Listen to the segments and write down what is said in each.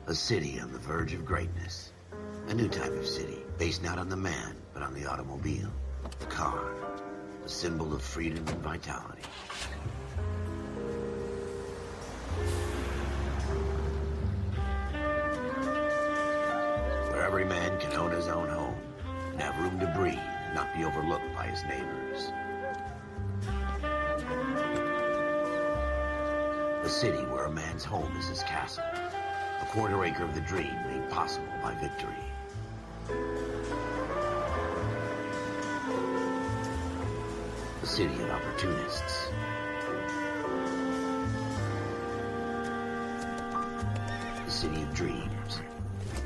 A city on the verge of greatness. A new type of city, based not on the man, but on the automobile. The car. The symbol of freedom and vitality. Where every man can own his own home, and have room to breathe, and not be overlooked by his neighbors. A city where a man's home is his castle. A quarter acre of the dream made possible by victory. A city of opportunists. A city of dreams,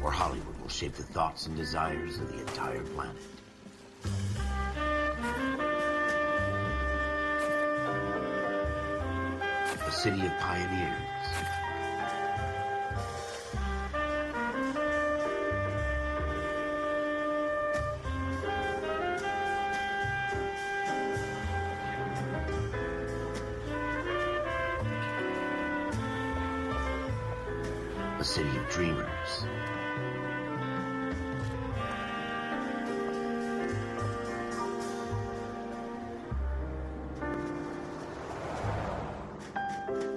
where Hollywood will shape the thoughts and desires of the entire planet. A city of pioneers. A city of dreamers.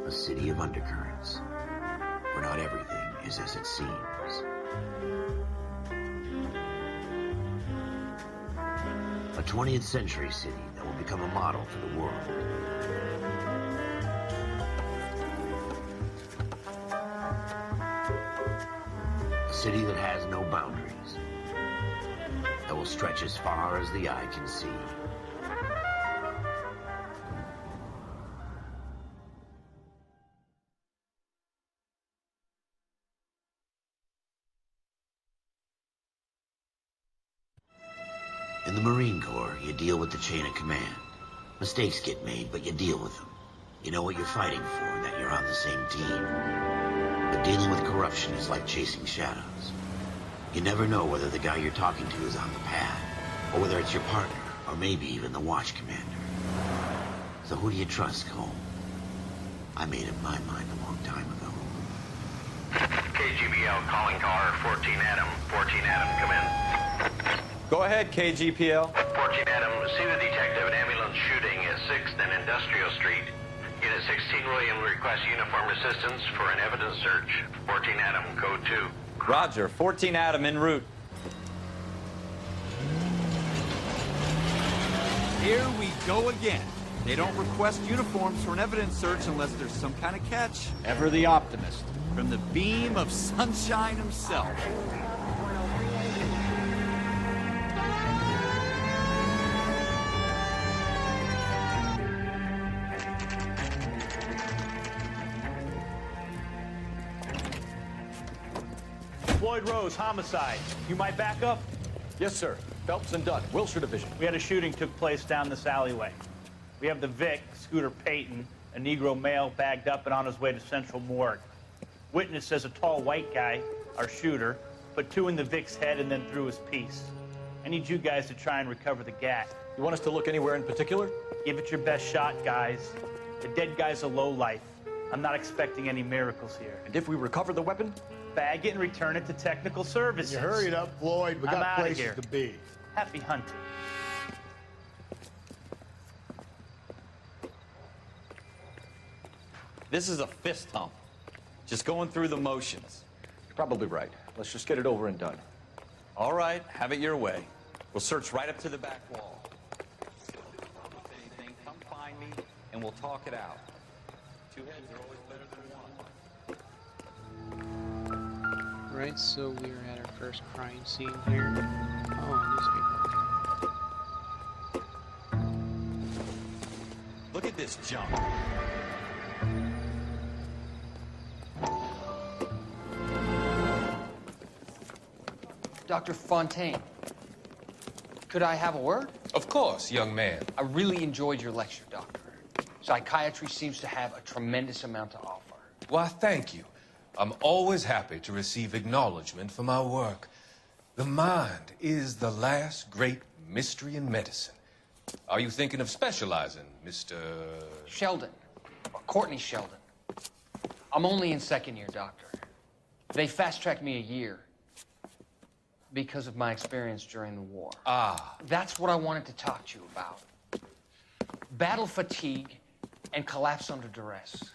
A city of undercurrents, where not everything is as it seems. A 20th century city that will become a model for the world. A city that has no boundaries, that will stretch as far as the eye can see. In the Marine Corps, you deal with the chain of command. Mistakes get made, but you deal with them. You know what you're fighting for and that you're on the same team. But dealing with corruption is like chasing shadows. You never know whether the guy you're talking to is on the pad, or whether it's your partner, or maybe even the watch commander. So who do you trust, Cole? I made up my mind a long time ago. KGBL calling car 14 Adam. 14 Adam, come in. Go ahead, KGPL. 14 Adam, see the detective, an ambulance shooting at 6th and Industrial Street. Unit 16 William requests uniform assistance for an evidence search. 14 Adam, code 2. Roger, 14 Adam en route. Here we go again. They don't request uniforms for an evidence search unless there's some kind of catch. Ever the optimist. From the beam of sunshine himself. Floyd Rose, homicide. You might back up? Yes, sir. Phelps and Dunn, Wilshire Division. We had a shooting took place down this alleyway. We have the Vic, Scooter Payton, a Negro male bagged up and on his way to Central Morgue. Witness says a tall white guy, our shooter, put 2 in the Vic's head and then threw his piece. I need you guys to try and recover the gat. You want us to look anywhere in particular? Give it your best shot, guys. The dead guy's a lowlife. I'm not expecting any miracles here. And if we recover the weapon? Bag it and return it to technical services. You hurry it up, Floyd. We I'm got outta places here. to be. Happy hunting. This is a fist hump. Just going through the motions. You're probably right. Let's just get it over and done. All right, have it your way. We'll search right up to the back wall. If anything, come find me, and we'll talk it out. 2 heads are always better than 1. Right, so we're at our first crime scene here. Oh, newspaper. Look at this junk. Dr. Fontaine, could I have a word? Of course, young man. I really enjoyed your lecture, Doctor. Psychiatry seems to have a tremendous amount to offer. Why, thank you. I'm always happy to receive acknowledgement for my work. The mind is the last great mystery in medicine. Are you thinking of specializing, Mr. Sheldon, or Courtney Sheldon. I'm only in 2nd year, Doctor. They fast-tracked me a year because of my experience during the war. Ah. That's what I wanted to talk to you about. Battle fatigue and collapse under duress.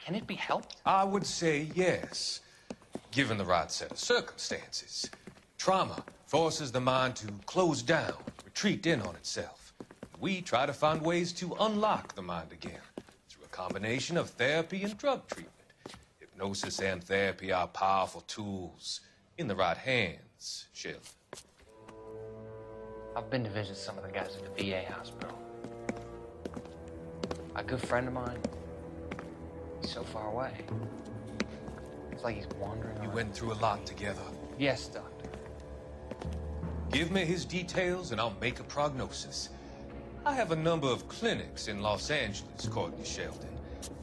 Can it be helped? I would say yes, given the right set of circumstances. Trauma forces the mind to close down, retreat in on itself. We try to find ways to unlock the mind again through a combination of therapy and drug treatment. Hypnosis and therapy are powerful tools in the right hands, Sheldon. I've been to visit some of the guys at the VA hospital. A good friend of mine, he's so far away. It's like he's wandering You around. went through a lot together. Yes, Doctor. Give me his details and I'll make a prognosis. I have a number of clinics in Los Angeles, Courtney Sheldon.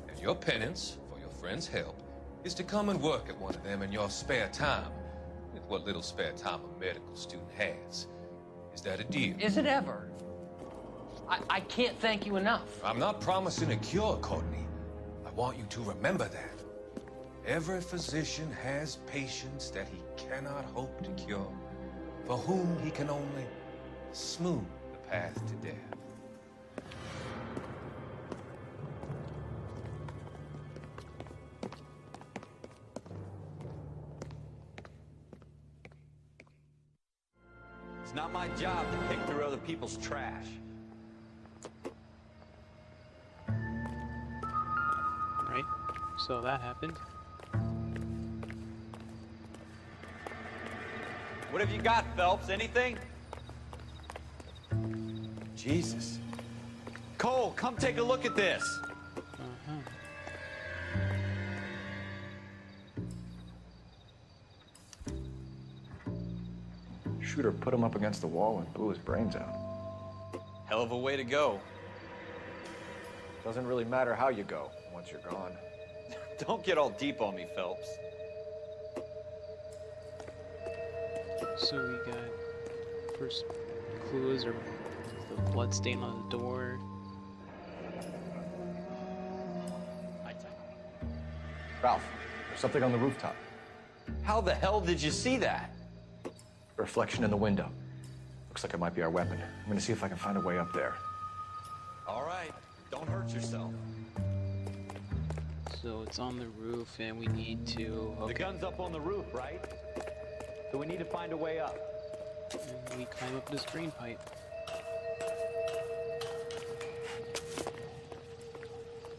And your penance, for your friend's help, is to come and work at one of them in your spare time, with what little spare time a medical student has. Is that a deal? Is it ever? I can't thank you enough. I'm not promising a cure, Courtney. I want you to remember that. Every physician has patients that he cannot hope to cure, for whom he can only smooth the path to death. It's not my job to pick through other people's trash. Right? So that happened. What have you got, Phelps? Anything? Jesus. Cole, come take a look at this. Shooter put him up against the wall and blew his brains out. Hell of a way to go. Doesn't really matter how you go once you're gone. Don't get all deep on me, Phelps. So we got first clues or the blood stain on the door. Ralph, there's something on the rooftop. How the hell did you see that? A reflection in the window. Looks like it might be our weapon. I'm gonna see if I can find a way up there. All right, don't hurt yourself. So it's on the roof and we need to... The gun's up on the roof, right? So we need to find a way up. And we climb up this drain pipe.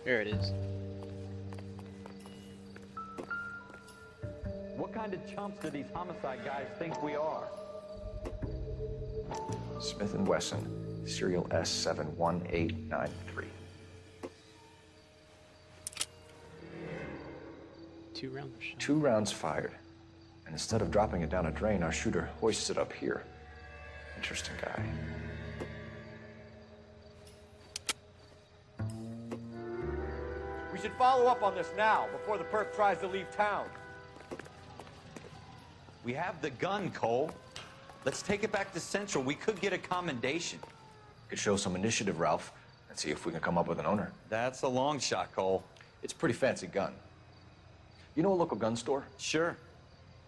There it is. What kind of chumps do these homicide guys think we are? Smith & Wesson, serial S71893. Two rounds were shot. 2 rounds fired. And instead of dropping it down a drain, our shooter hoists it up here. Interesting guy. We should follow up on this now, before the perp tries to leave town. We have the gun, Cole. Let's take it back to Central. We could get a commendation. Could show some initiative, Ralph, and see if we can come up with an owner. That's a long shot, Cole. It's a pretty fancy gun. You know a local gun store? Sure.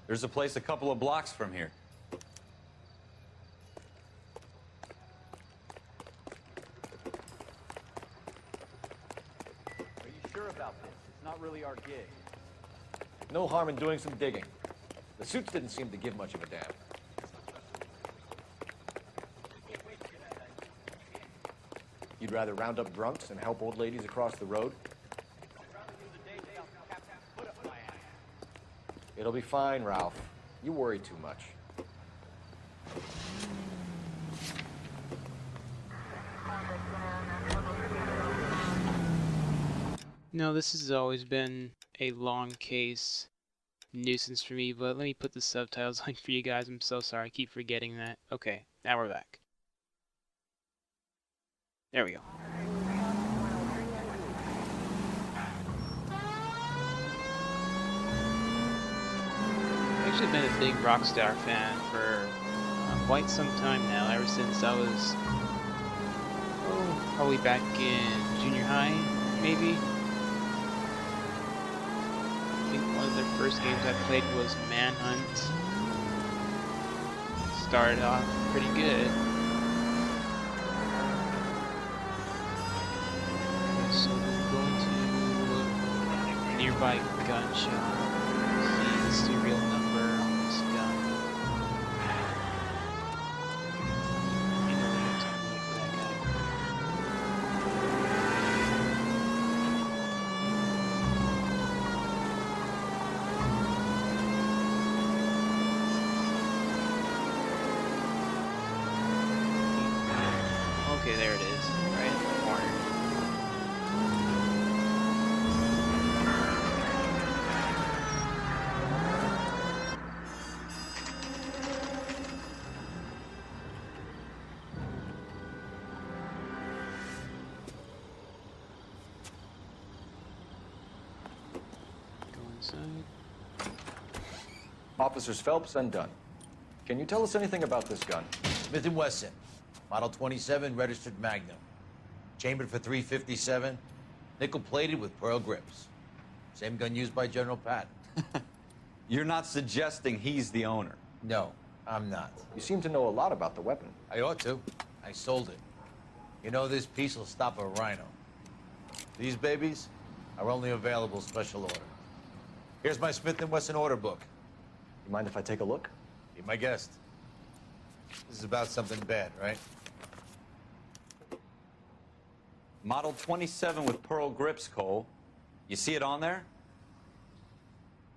There's a place a couple of blocks from here. Are you sure about this? It's not really our gig. No harm in doing some digging. The suits didn't seem to give much of a damn. You'd rather round up drunks than help old ladies across the road? It'll be fine, Ralph. You worry too much. No, this has always been a long case nuisance for me, but let me put the subtitles on for you guys. I'm so sorry, I keep forgetting that. Okay, now we're back. There we go. I've actually been a big Rockstar fan for quite some time now, ever since I was probably back in junior high, maybe. I think one of their first games I played was Manhunt. Started off pretty good. So I'm going to a nearby gun shop. See the serial number on this gun. You know, we have time to wait for that guy. Okay, there it is, right in the corner. Go inside. Officers Phelps and Dunn. Can you tell us anything about this gun? Smith & Wesson, Model 27, registered Magnum. Chambered for .357, nickel-plated with pearl grips. Same gun used by General Patton. You're not suggesting he's the owner? No, I'm not. You seem to know a lot about the weapon. I ought to. I sold it. You know, this piece will stop a rhino. These babies are only available special order. Here's my Smith & Wesson order book. You mind if I take a look? Be my guest. This is about something bad, right? Model 27 with pearl grips, Cole. You see it on there?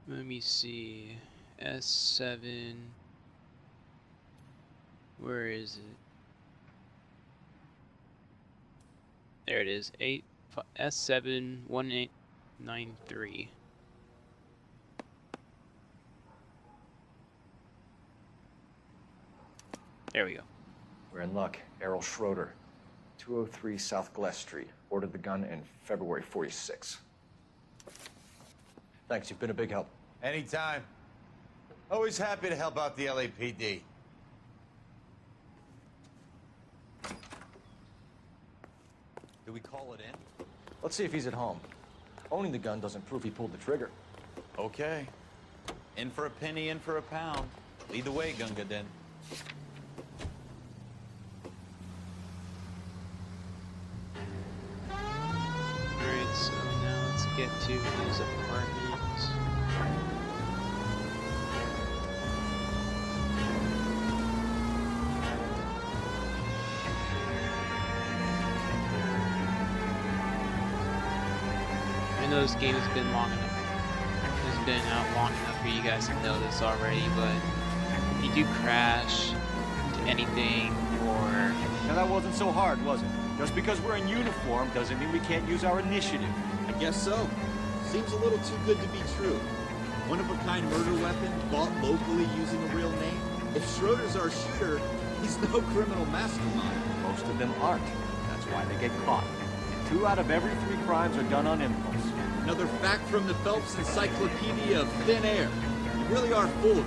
Let me see. S7. Where is it? There it is. S7 1893. There we go. We're in luck. Errol Schroeder, 203 South Glass Street. Ordered the gun in February '46. Thanks, you've been a big help. Anytime. Always happy to help out the LAPD. Do we call it in? Let's see if he's at home. Owning the gun doesn't prove he pulled the trigger. Okay. In for a penny, in for a pound. Lead the way, Gunga Den. Alright, so now let's get to his apartment. I know this game has been long enough. It's been out long enough for you guys to know this already, but if you do crash to anything or... Now that wasn't so hard, was it? Just because we're in uniform doesn't mean we can't use our initiative. I guess so. Seems a little too good to be true. One-of-a-kind murder weapon bought locally using a real name. If Schroeder's our shooter, he's no criminal mastermind. Most of them aren't. That's why they get caught. 2 out of every 3 crimes are done on impulse. Another fact from the Phelps Encyclopedia of Thin Air. You really are full of it.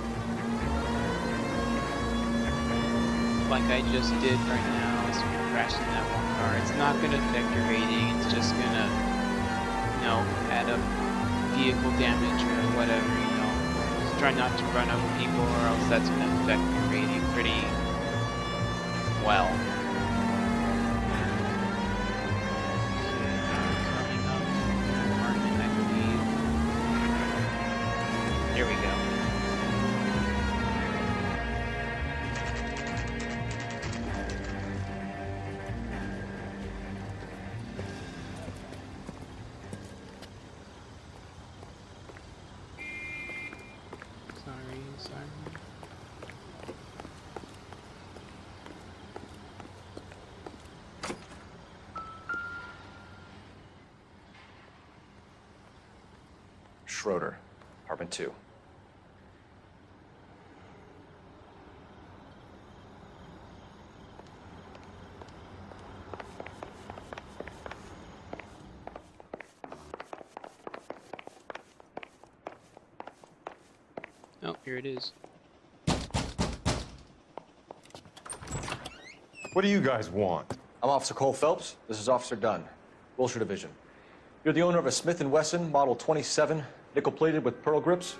like I just did right now, as we crashed in that one car, it's not going to affect your rating. It's just going to, you know, add up vehicle damage or whatever, you know. Just try not to run over people or else that's going to affect your rating pretty well. Coming up to the apartment, I believe. Here we go. Sorry. Schroeder, apartment 2. Oh, here it is. What do you guys want? I'm Officer Cole Phelps. This is Officer Dunn, Wilshire Division. You're the owner of a Smith & Wesson Model 27. Nickel-plated with pearl grips?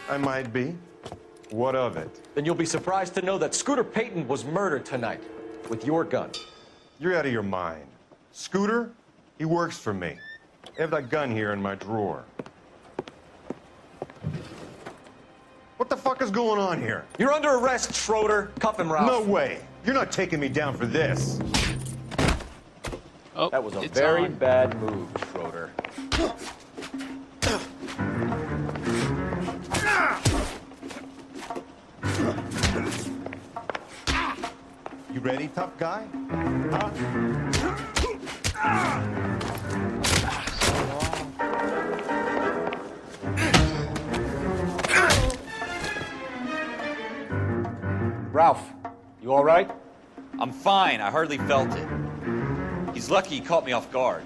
I might be. What of it? Then you'll be surprised to know that Scooter Payton was murdered tonight with your gun. You're out of your mind. Scooter? He works for me. I have that gun here in my drawer. What the fuck is going on here? You're under arrest, Schroeder. Cuff him, Ralph. No way. You're not taking me down for this. Oh, that was a very bad move, Schroeder. You ready, tough guy? Huh? Ralph, you all right? I'm fine. I hardly felt it. He's lucky he caught me off guard.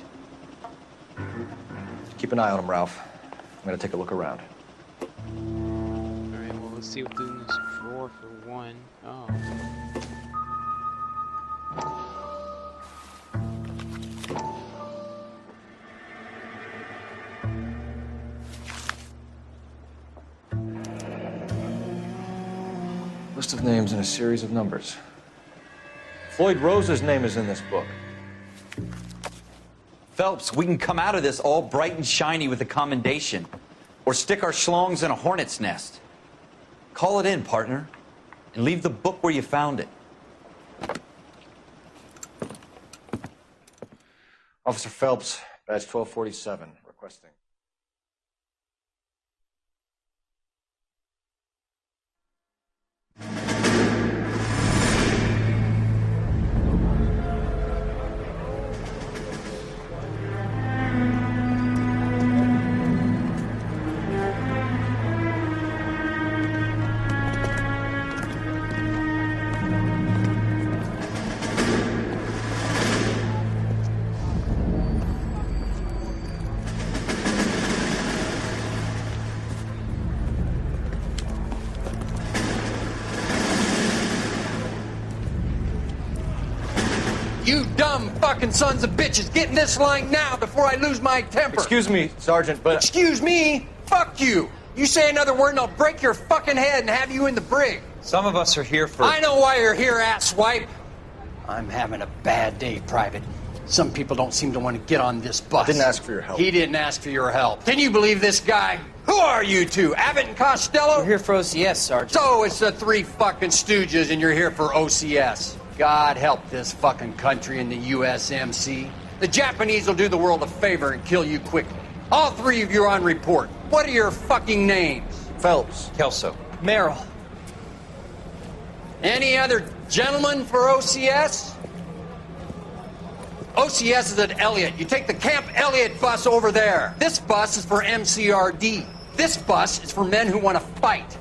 Keep an eye on him, Ralph. I'm gonna take a look around. Alright, well, let's see what's in this drawer for one. Oh. List of names and a series of numbers. Floyd Rose's name is in this book. Phelps, we can come out of this all bright and shiny with a commendation. Or stick our schlongs in a hornet's nest. Call it in, partner. And leave the book where you found it. Officer Phelps, badge 1247, requesting. You dumb fucking sons of bitches, get in this line now before I lose my temper. Excuse me, Sergeant, but... Excuse me? Fuck you. You say another word and I'll break your fucking head and have you in the brig. Some of us are here for... I know why you're here, asswipe. I'm having a bad day, Private. Some people don't seem to want to get on this bus. I didn't ask for your help. He didn't ask for your help. Can you believe this guy? Who are you two? Abbott and Costello? We're here for OCS, Sergeant. So it's the three fucking stooges and you're here for OCS. God help this fucking country and the USMC. The Japanese will do the world a favor and kill you quickly. All three of you are on report. What are your fucking names? Phelps. Kelso. Merrill. Any other gentlemen for OCS? OCS is at Elliott. You take the Camp Elliott bus over there. This bus is for MCRD. This bus is for men who want to fight.